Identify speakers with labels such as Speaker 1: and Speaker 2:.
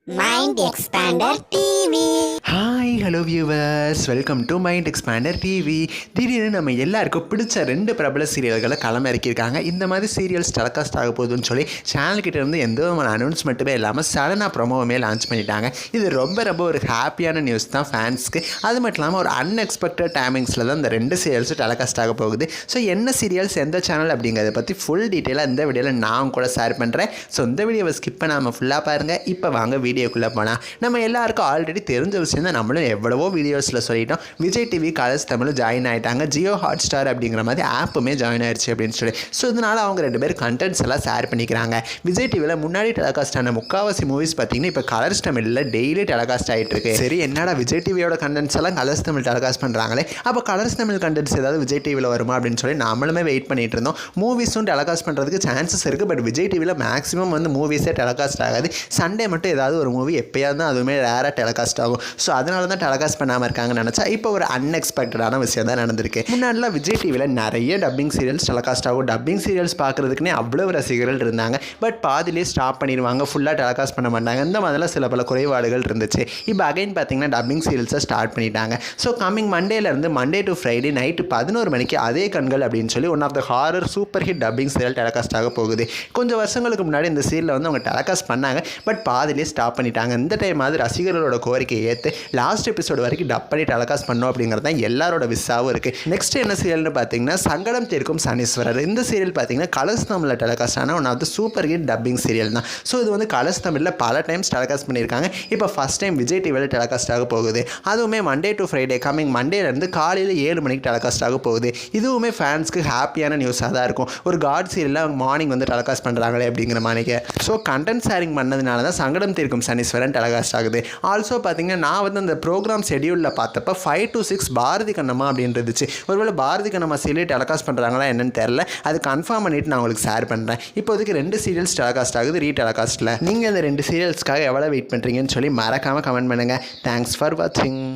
Speaker 1: Mind Expander TV.
Speaker 2: Hi hello viewers, welcome to mind expander TV. திடீர்னு நம்ம எல்லாருக்கும் பிடிச்ச 2 பிரபல சீரியல்களை களம் இறக்கியிருக்காங்க. இந்த மாதிரி சீரியல்ஸ் டெலிகாஸ்ட் ஆக போகுதுன்னு சொல்லி சேனல்கிட்ட இருந்து எந்த விதமான அனௌன்ஸ்மெண்ட்டுமே இல்லாமல் சடனாக ப்ரொமோவுமே லான்ச் பண்ணிட்டாங்க. இது ரொம்ப ஒரு ஹாப்பியான நியூஸ் தான் ஃபேன்ஸ்க்கு. அது மட்டும் இல்லாமல் ஒரு அன்எக்ஸ்பெக்டட் டைமிங்ஸில் தான் இந்த 2 சீரியல்ஸும் டெலிகாஸ்ட் ஆக போகுது. ஸோ என்ன சீரியல்ஸ் எந்த சேனல் அப்படிங்கிறத பற்றி ஃபுல் டீட்டெயிலாக இந்த வீடியோவில் நான் கூட ஷேர் பண்ணுறேன். ஸோ இந்த வீடியோவை ஸ்கிப் பண்ணாமல் ஃபுல்லாக பாருங்கள். இப்போ வாங்க வீடியோக்குள்ளே போனால், நம்ம எல்லாருக்கும் ஆல்ரெடி தெரிஞ்ச விஷயம் தான், நம்மளும் எவ்வளவோ வீடியோஸில் சொல்லிட்டோம். விஜய் டிவி கலர்ஸ் தமிழும் ஜாயின் ஆகிட்டாங்க. ஜியோ ஹாட் ஸ்டார் அப்படிங்கிற மாதிரி ஆப்புமே ஜாயின் ஆயிடுச்சு அப்படின்னு சொல்லி. ஸோ இதனால் அவங்க 2 பேர் கண்டென்ட்ஸ் எல்லாம் ஷேர் பண்ணிக்கிறாங்க. விஜய் டிவியில் முன்னாடி டெலிகாஸ்ட் ஆன முக்காவாசி மூவிஸ் பார்த்தீங்கன்னா இப்போ கலர்ஸ் தமிழில் டெய்லி டெலிகாஸ்ட் ஆகிட்டு இருக்கு. சரி, என்னடா விஜய் டிவியோட கண்டென்ட்ஸ் எல்லாம் கலர்ஸ் தமிழ் டெலிகாஸ்ட் பண்ணுறாங்களே, அப்போ கலர்ஸ் தமிழ் கண்டென்ட்ஸ் ஏதாவது விஜய் டிவியில் வருமா அப்படின்னு சொல்லி நம்மளுமே வெயிட் பண்ணிட்டு இருந்தோம். மூவிஸும் டெலிகாஸ்ட் பண்ணுறதுக்கு சான்சஸ் இருக்குது. பட் விஜய் டிவியில் மேக்ஸிமம் வந்து மூவிஸே டெலிகாஸ்ட் ஆகாது. சண்டே மட்டும் ஏதாவது ஒரு மூவி எப்போயாவது தான், அதுவுமே ரேராக டெலிகாஸ்ட் ஆகும். ஸோ அதனால தான் டெலிகாஸ்ட் பண்ணாமல் இருக்காங்கன்னு நினச்சா இப்போ ஒரு அன்எக்ஸ்பெக்டடான விஷயம் தான் நடந்திருக்கு. முன்னாடிலாம் விஜய் டிவியில் நிறைய டப்பிங் சீரியல்ஸ் டெலிகாஸ்ட் ஆகும். டப்பிங் சீரியல்ஸ் பார்க்குறதுக்குனே அவ்வளோ ரசிகர்கள் இருந்தாங்க. பட் பாதிலே ஸ்டாப் பண்ணிடுவாங்க, ஃபுல்லாக டெலிகாஸ்ட் பண்ண மாட்டாங்க. இந்த மாதிரிலாம் சில பல குறைபாடுகள் இருந்துச்சு. இப்போ அகைன் பார்த்தீங்கன்னா டப்பிங் சீரியல்ஸை ஸ்டார்ட் பண்ணிட்டாங்க. ஸோ கம்மிங் மண்டேலேருந்து மண்டே டு ஃப்ரைடே நைட்டு 11 மணிக்கு அதே கண்கள் அப்படின்னு சொல்லி one of the horror super hit dubbing serial telecast ஆக போகுது. கொஞ்சம் வருஷங்களுக்கு முன்னாடி இந்த சீரியல் வந்து அவங்க டெலிகாஸ்ட் பண்ணாங்க. பட் பாதிலே ஸ்டாப் பண்ணிட்டாங்க. இந்த டைம் மாதிரி ரசிகர்களோட கோரிக்கையை ஏற்று லாஸ்ட் எபிசோடு வரைக்கும் டப் பண்ணி டெலிகாஸ்ட் பண்ணோம் அப்படிங்கிறது தான் எல்லாரோட விசாவும் இருக்குது. நெக்ஸ்ட் என்ன சீரியல்னு பார்த்தீங்கன்னா சங்கடம் தீர்க்கும் சனீஸ்வரர். இந்த சீரியல் பார்த்தீங்கன்னா கலர்ஸ் தமிழில் டெலிகாஸ்ட் ஆனால் one of the super hit dubbing serial தான். ஸோ இது வந்து கலர்ஸ் தமிழில் பல டைம்ஸ் டெலிகாஸ்ட் பண்ணியிருக்காங்க. இப்போ ஃபஸ்ட் டைம் விஜய் டிவியில் டெலிகாஸ்ட் ஆக போகுது. அதுவுமே மண்டே டு ஃப்ரைடே கம்மிங் மண்டேலேருந்து காலையில் 7 மணிக்கு டெலிகாஸ்ட் ஆக போகுது. இதுவுமே ஃபேன்ஸ்க்கு ஹாப்பியான நியூஸாக தான் இருக்கும். ஒரு காட் சீரியலில் அவங்க மார்னிங் வந்து டெலிகாஸ்ட் பண்ணுறாங்களே அப்படிங்கிற மாதிரி. ஸோ கண்டென்ட் ஷேரிங் பண்ணதுனால தான் சங்கடம் தீர்க்கும் சனீஸ்வரன் டெலிகாஸ்ட் ஆகுது. ஆல்சோ பார்த்தீங்கன்னா நான் வந்து அந்த ப்ரோக்ராம் ஷெடியூலில் பார்த்தப்ப 5 to 6 பாரதி கண்ணம்மா அப்படின்னு இருந்துச்சு. ஒருவேளை பாரதி கண்ணம்மா சீரியல் டெலிகாஸ்ட் பண்ணுறாங்களா என்னன்னு தெரில. அது கன்ஃபார்ம் பண்ணிவிட்டு நான் உங்களுக்கு ஷேர் பண்ணுறேன். இப்போதைக்கு 2 சீரியல்ஸ் டெலிகாஸ்ட் ஆகுது டெலிகாஸ்ட்டில். நீங்கள் இந்த 2 சீரியல்ஸ்க்காக எவ்வளோ வெயிட் பண்ணுறீங்கன்னு சொல்லி மறக்காமல் கமெண்ட் பண்ணுங்கள். தேங்க்ஸ் ஃபார் வாட்சிங்.